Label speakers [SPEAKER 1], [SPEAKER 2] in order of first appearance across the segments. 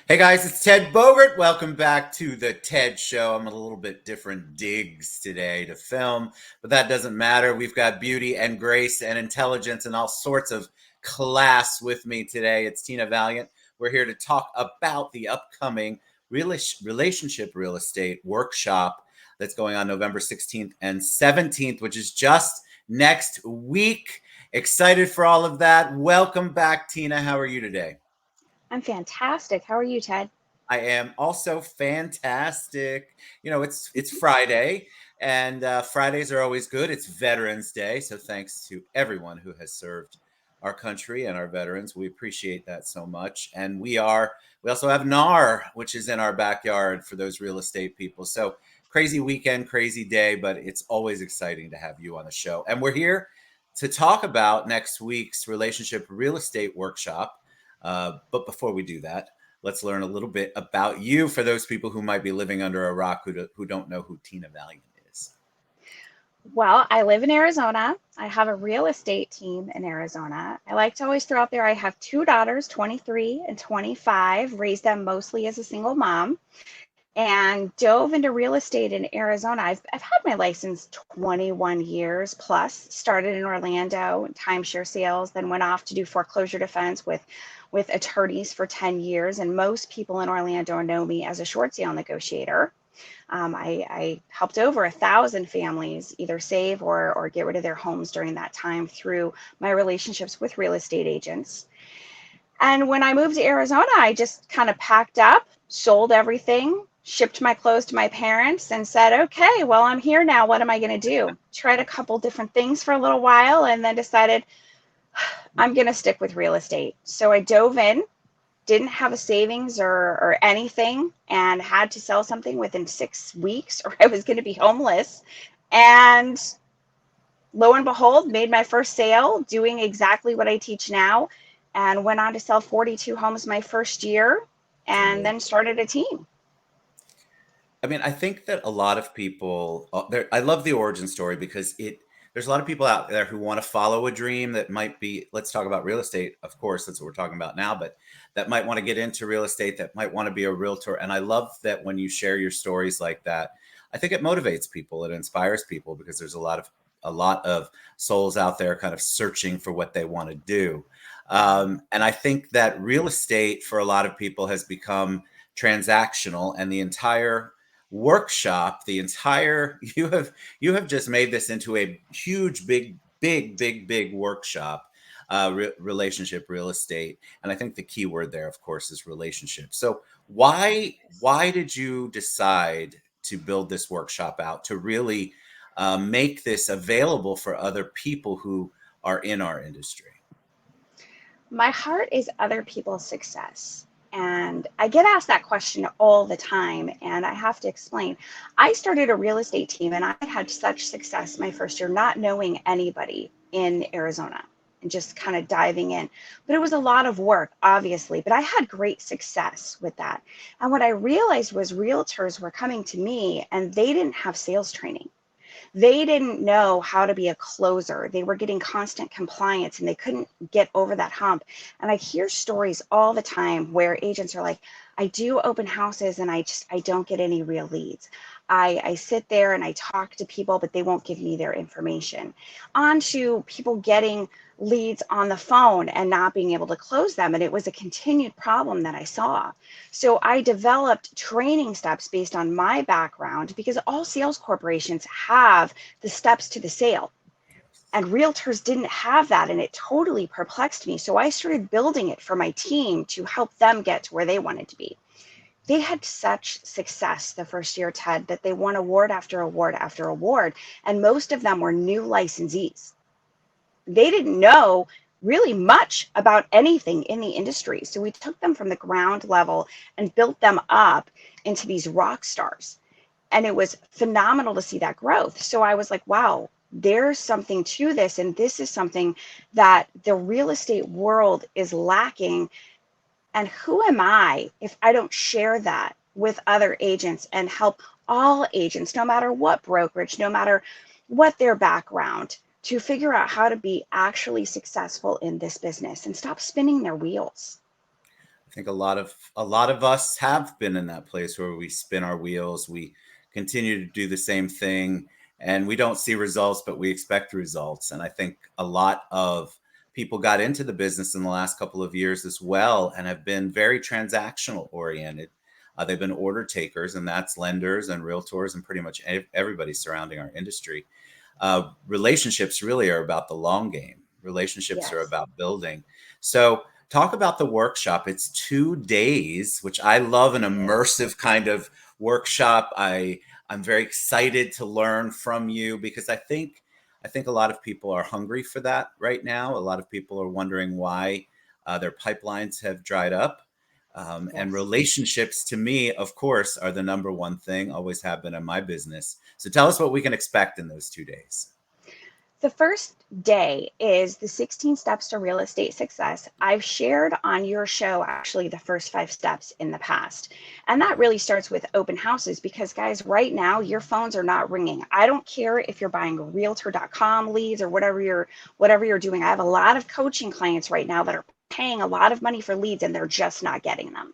[SPEAKER 1] Hey guys, it's Ted Bogert. Welcome back to the Ted Show. I'm a little bit different digs today to film, but that doesn't matter. We've got beauty and grace and intelligence and all sorts of class with me today. It's Tina Valiant. We're here to talk about the upcoming relationship real estate workshop that's going on November 16th and 17th, which is just next week. Excited for all of that. Welcome back, Tina. How are you today?
[SPEAKER 2] I'm fantastic. How are you, Ted?
[SPEAKER 1] I am also fantastic. It's Friday, and Fridays are always good. It's Veterans Day, so thanks to everyone who has served our country and our veterans. We appreciate that so much. And we also have NAR, which is in our backyard for those real estate people. So crazy weekend, crazy day, but it's always exciting to have you on the show. And we're here to talk about next week's relationship real estate workshop. But before we do that, let's learn a little bit about you for those people who might be living under a rock who don't know who Tina Valiant is.
[SPEAKER 2] Well, I live in Arizona. I have a real estate team in Arizona. I like to always throw out there I have two daughters, 23 and 25, raised them mostly as a single mom, and dove into real estate in Arizona. I've had my license 21 years plus, started in Orlando, timeshare sales, then went off to do foreclosure defense with attorneys for 10 years. And most people in Orlando know me as a short sale negotiator. I helped over 1,000 families either save or get rid of their homes during that time through my relationships with real estate agents. And when I moved to Arizona, I just kind of packed up, sold everything, shipped my clothes to my parents, and said, okay, well, I'm here now. What am I going to do? Tried a couple different things for a little while and then decided I'm going to stick with real estate. So I dove in, didn't have a savings or anything, and had to sell something within 6 weeks or I was going to be homeless. And lo and behold, made my first sale doing exactly what I teach now, and went on to sell 42 homes my first year,
[SPEAKER 1] It's
[SPEAKER 2] and
[SPEAKER 1] amazing.
[SPEAKER 2] then started a team.
[SPEAKER 1] I mean, I think that a lot of people, I love the origin story because there's a lot of people out there who want to follow a dream that might be, let's talk about real estate. Of course, that's what we're talking about now, but that might want to get into real estate, that might want to be a realtor. And I love that when you share your stories like that, I think it motivates people, it inspires people because there's a lot of souls out there kind of searching for what they want to do. And I think that real estate for a lot of people has become transactional, and the entire workshop, the entire you have just made this into a huge, big workshop. Relationship real estate, and I think the key word there, of course, is relationship. So why did you decide to build this workshop out to really make this available for other people who are in our industry?
[SPEAKER 2] My heart is other people's success. And I get asked that question all the time, and I have to explain. I started a real estate team, and I had such success my first year, not knowing anybody in Arizona and just kind of diving in. But it was a lot of work, obviously, but I had great success with that. And what I realized was realtors were coming to me, and they didn't have sales training. They didn't know how to be a closer. They were getting constant compliance and they couldn't get over that hump. And I hear stories all the time where agents are like, I do open houses and I don't get any real leads. I sit there and I talk to people, but they won't give me their information. On to people getting leads on the phone and not being able to close them. And it was a continued problem that I saw. So I developed training steps based on my background because all sales corporations have the steps to the sale. And realtors didn't have that, and it totally perplexed me. So I started building it for my team to help them get to where they wanted to be. They had such success the first year, Ted, that they won award after award after award. And most of them were new licensees. They didn't know really much about anything in the industry. So we took them from the ground level and built them up into these rock stars. And it was phenomenal to see that growth. So I was like, wow, there's something to this. And this is something that the real estate world is lacking. And who am I if I don't share that with other agents and help all agents, no matter what brokerage, no matter what their background, to figure out how to be actually successful in this business and stop spinning their wheels?
[SPEAKER 1] I think a lot of us have been in that place where we spin our wheels, we continue to do the same thing, and we don't see results, but we expect results. And I think a lot of people got into the business in the last couple of years as well and have been very transactional oriented. They've been order takers, and that's lenders and realtors and pretty much everybody surrounding our industry. Relationships really are about the long game. Relationships are
[SPEAKER 2] Yes.
[SPEAKER 1] about building. So, talk about the workshop. It's 2 days, which I love an
[SPEAKER 2] It is.
[SPEAKER 1] immersive kind of workshop. I'm very excited to learn from you because I think a lot of people are hungry for that right now. A lot of people are wondering why their pipelines have dried up. And
[SPEAKER 2] Yes.
[SPEAKER 1] relationships, to me, of course, are the number one thing, always have been in my business. So tell us what we can expect in those 2 days.
[SPEAKER 2] The first day is the 16 steps to real estate success. I've shared on your show actually the first 5 steps in the past. And that really starts with open houses because, guys, right now your phones are not ringing. I don't care if you're buying realtor.com leads or whatever you're doing. I have a lot of coaching clients right now that are paying a lot of money for leads and they're just not getting them.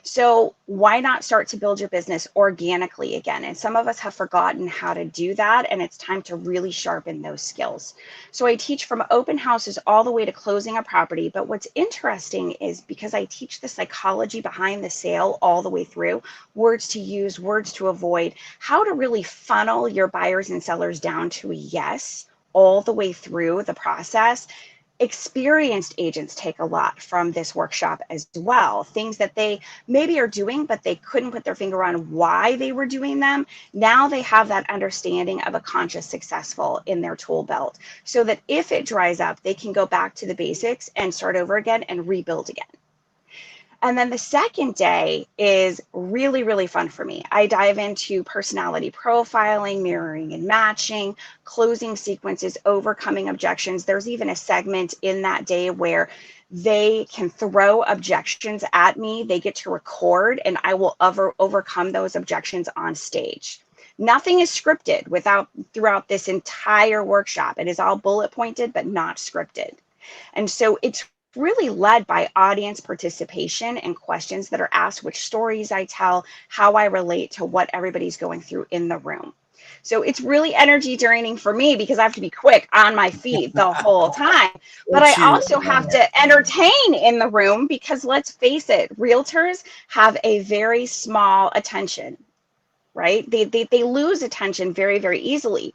[SPEAKER 2] So why not start to build your business organically again? And some of us have forgotten how to do that, and it's time to really sharpen those skills. So I teach from open houses all the way to closing a property. But what's interesting is because I teach the psychology behind the sale all the way through, words to use, words to avoid, how to really funnel your buyers and sellers down to a yes all the way through the process. Experienced agents take a lot from this workshop as well. Things that they maybe are doing, but they couldn't put their finger on why they were doing them. Now they have that understanding of a conscious successful in their tool belt so that if it dries up, they can go back to the basics and start over again and rebuild again. And then the second day is really, really fun for me. I dive into personality profiling, mirroring and matching, closing sequences, overcoming objections. There's even a segment in that day where they can throw objections at me. They get to record, and I will overcome those objections on stage. Nothing is scripted throughout this entire workshop. It is all bullet pointed, but not scripted. And so it's really led by audience participation and questions that are asked, which stories I tell, how I relate to what everybody's going through in the room. So it's really energy draining for me because I have to be quick on my feet the whole time. But I
[SPEAKER 1] Don't you
[SPEAKER 2] also have
[SPEAKER 1] love
[SPEAKER 2] to entertain in the room because let's face it, realtors have a very small attention, right? They lose attention very, very easily.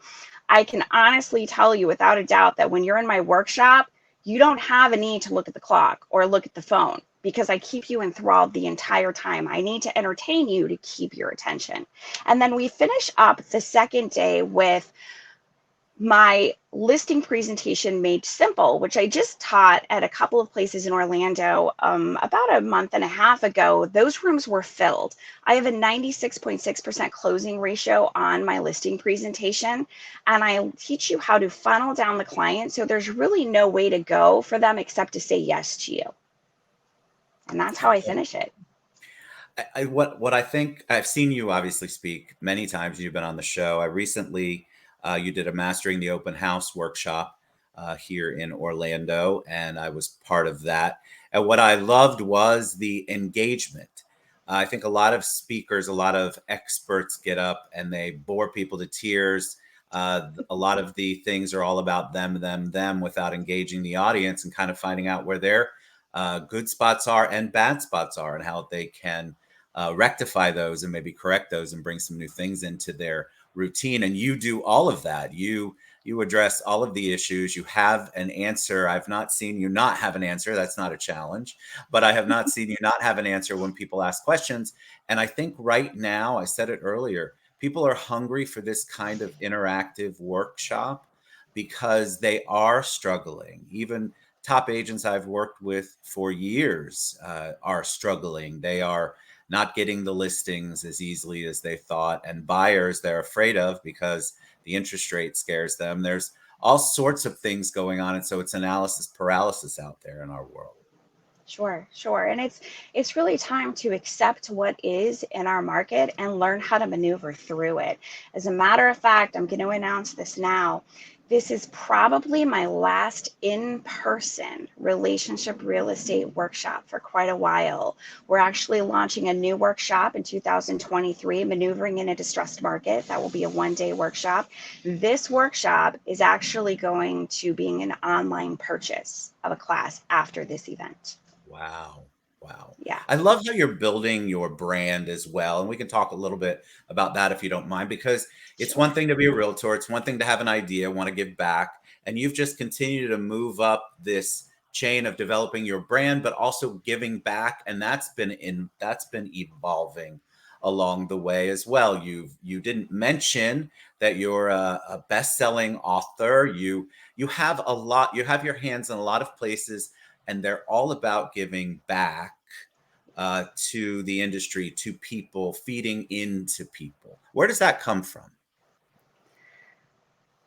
[SPEAKER 2] I can honestly tell you without a doubt that when you're in my workshop, you don't have a need to look at the clock or look at the phone because I keep you enthralled the entire time. I need to entertain you to keep your attention. And then we finish up the second day with my listing presentation made simple, which I just taught at a couple of places in Orlando about a month and a half ago. Those rooms were filled. I have a 96.6% closing ratio on my listing presentation, and I teach you how to funnel down the client. So there's really no way to go for them except to say yes to you. And that's how I
[SPEAKER 1] it?
[SPEAKER 2] finish it.
[SPEAKER 1] What I think I've seen you obviously speak many times. You've been on the show. I recently you did a mastering the open house workshop here in Orlando, and I was part of that. And what I loved was the engagement. I think a lot of speakers, a lot of experts get up and they bore people to tears. A lot of the things are all about them, them, them, without engaging the audience and kind of finding out where their good spots are and bad spots are, and how they can rectify those and maybe correct those and bring some new things into their routine. And you do all of that. You address all of the issues. You have an answer. I've not seen you not have an answer. That's not a challenge, but I have not seen you not have an answer when people ask questions. And I think right now, I said it earlier, people are hungry for this kind of interactive workshop because they are struggling. Even top agents I've worked with for years are struggling. They are not getting the listings as easily as they thought, and buyers they're afraid of because the interest rate scares them. There's all sorts of things going on, and so it's analysis paralysis out there in our world.
[SPEAKER 2] Sure, sure. And it's really time to accept what is in our market and learn how to maneuver through it. As a matter of fact, I'm going to announce this now. This is probably my last in-person relationship real estate workshop for quite a while. We're actually launching a new workshop in 2023, Maneuvering in a Distressed Market. That will be a one-day workshop. This workshop is actually going to being an online purchase of a class after this event.
[SPEAKER 1] Wow. Wow.
[SPEAKER 2] Yeah,
[SPEAKER 1] I love how you're building your brand as well. And we can talk a little bit about that if you don't mind, because it's one
[SPEAKER 2] sure.
[SPEAKER 1] thing to be a realtor, it's one thing to have an idea, want to give back. And you've just continued to move up this chain of developing your brand, but also giving back. And that's been evolving along the way as well. You didn't mention that you're a best-selling author. You have a lot, you have your hands in a lot of places, and they're all about giving back to the industry, to people, feeding into people. Where does that come from?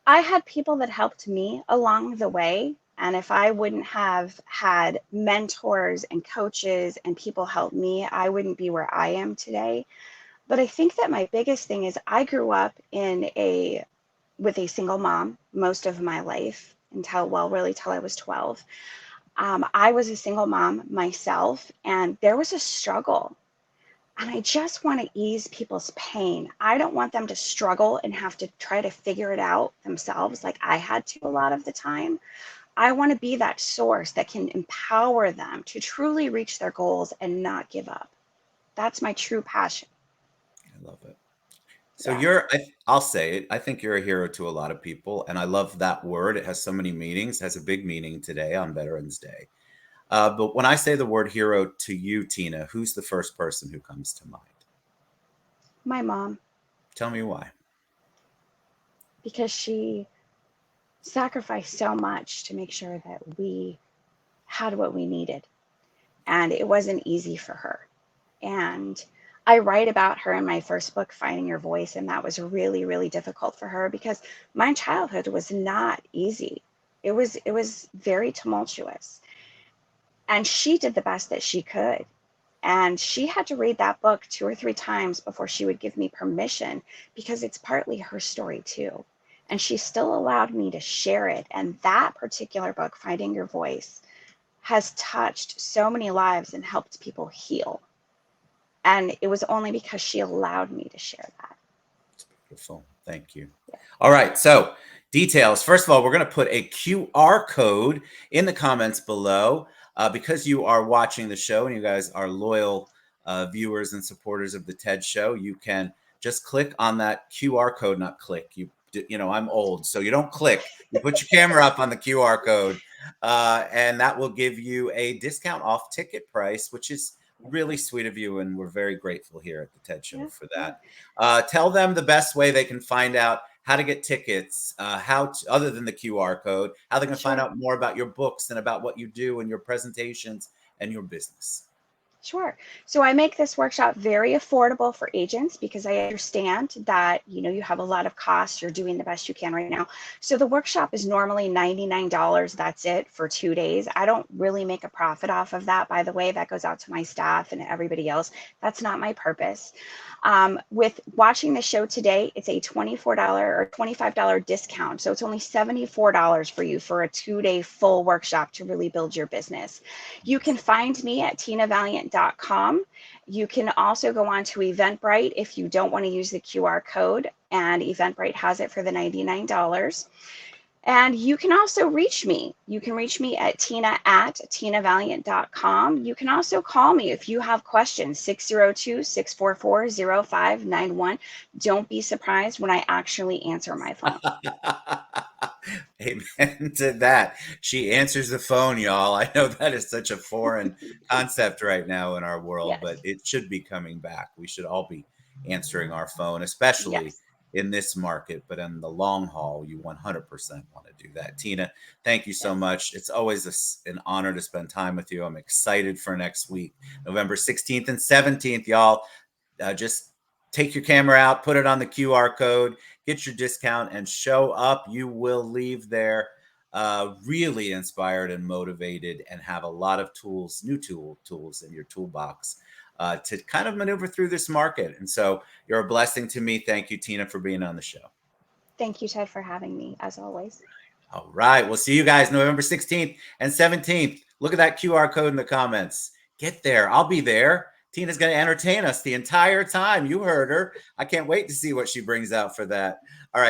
[SPEAKER 2] I had people that helped me along the way. And if I wouldn't have had mentors and coaches and people help me, I wouldn't be where I am today. But I think that my biggest thing is I grew up in a with a single mom most of my life until, well, really till I was 12. I was a single mom myself, and there was a struggle. And I just want to ease people's pain. I don't want them to struggle and have to try to figure it out themselves like I had to a lot of the time. I want to be that source that can empower them to truly reach their goals and not give up. That's my true passion.
[SPEAKER 1] I love it. So
[SPEAKER 2] Yeah.
[SPEAKER 1] I'll say it, I think you're a hero to a lot of people. And I love that word. It has so many meanings, has a big meaning today on Veterans Day. But when I say the word hero to you, Tina, who's the first person who comes to mind?
[SPEAKER 2] My mom,
[SPEAKER 1] Tell me why.
[SPEAKER 2] because she sacrificed so much to make sure that we had what we needed. And it wasn't easy for her. And I write about her in my first book, Finding Your Voice, and that was really, really difficult for her because my childhood was not easy. It was very tumultuous. And she did the best that she could. And she had to read that book two or three times before she would give me permission because it's partly her story too. And she still allowed me to share it. And that particular book, Finding Your Voice, has touched so many lives and helped people heal. And it was only because she allowed me to share that.
[SPEAKER 1] Beautiful. Thank you.
[SPEAKER 2] Yeah.
[SPEAKER 1] All right. So, details. First of all, we're going to put a QR code in the comments below because you are watching the show and you guys are loyal viewers and supporters of the TED Show. You can just click on that QR code, not click. I'm old, so you don't click. You put your camera up on the QR code, and that will give you a discount off ticket price, which is really sweet of you. And we're very grateful here at the TED Show
[SPEAKER 2] Yeah.
[SPEAKER 1] for
[SPEAKER 2] Yeah.
[SPEAKER 1] that. Tell them the best way they can find out how to get tickets, other than the QR code, how they can find
[SPEAKER 2] Sure.
[SPEAKER 1] out more about your books and about what you do and your presentations and your business.
[SPEAKER 2] Sure. So I make this workshop very affordable for agents because I understand that, you have a lot of costs. You're doing the best you can right now. So the workshop is normally $99. That's it for 2 days. I don't really make a profit off of that. By the way, that goes out to my staff and everybody else. That's not my purpose. With watching the show today, it's a $24 or $25 discount. So it's only $74 for you for a 2-day full workshop to really build your business. You can find me at tinavaliant.com. You can also go on to Eventbrite if you don't want to use the QR code, and Eventbrite has it for the $99. And you can also reach me. You can reach me at tina@tinavaliant.com. You can also call me if you have questions, 602-644-0591. Don't be surprised when I actually answer my phone.
[SPEAKER 1] Amen to that. She answers the phone, y'all. I know that is such a foreign concept right now in our world, but
[SPEAKER 2] Yes,
[SPEAKER 1] it should be coming back. We should all be answering our phone, especially
[SPEAKER 2] yes,
[SPEAKER 1] in this market. But in the long haul, you 100% want to do that. Tina, thank you so
[SPEAKER 2] yes.
[SPEAKER 1] much. It's always an honor to spend time with you. I'm excited for next week, November 16th and 17th, y'all. Just take your camera out, put it on the QR code, get your discount, and show up. You will leave there really inspired and motivated, and have a lot of tools, new tools in your toolbox to kind of maneuver through this market. And so you're a blessing to me. Thank you, Tina, for being on the show.
[SPEAKER 2] Thank you, Ted, for having me, as always.
[SPEAKER 1] All right. We'll see you guys November 16th and 17th. Look at that QR code in the comments. Get there. I'll be there. Tina's going to entertain us the entire time. You heard her. I can't wait to see what she brings out for that. All right.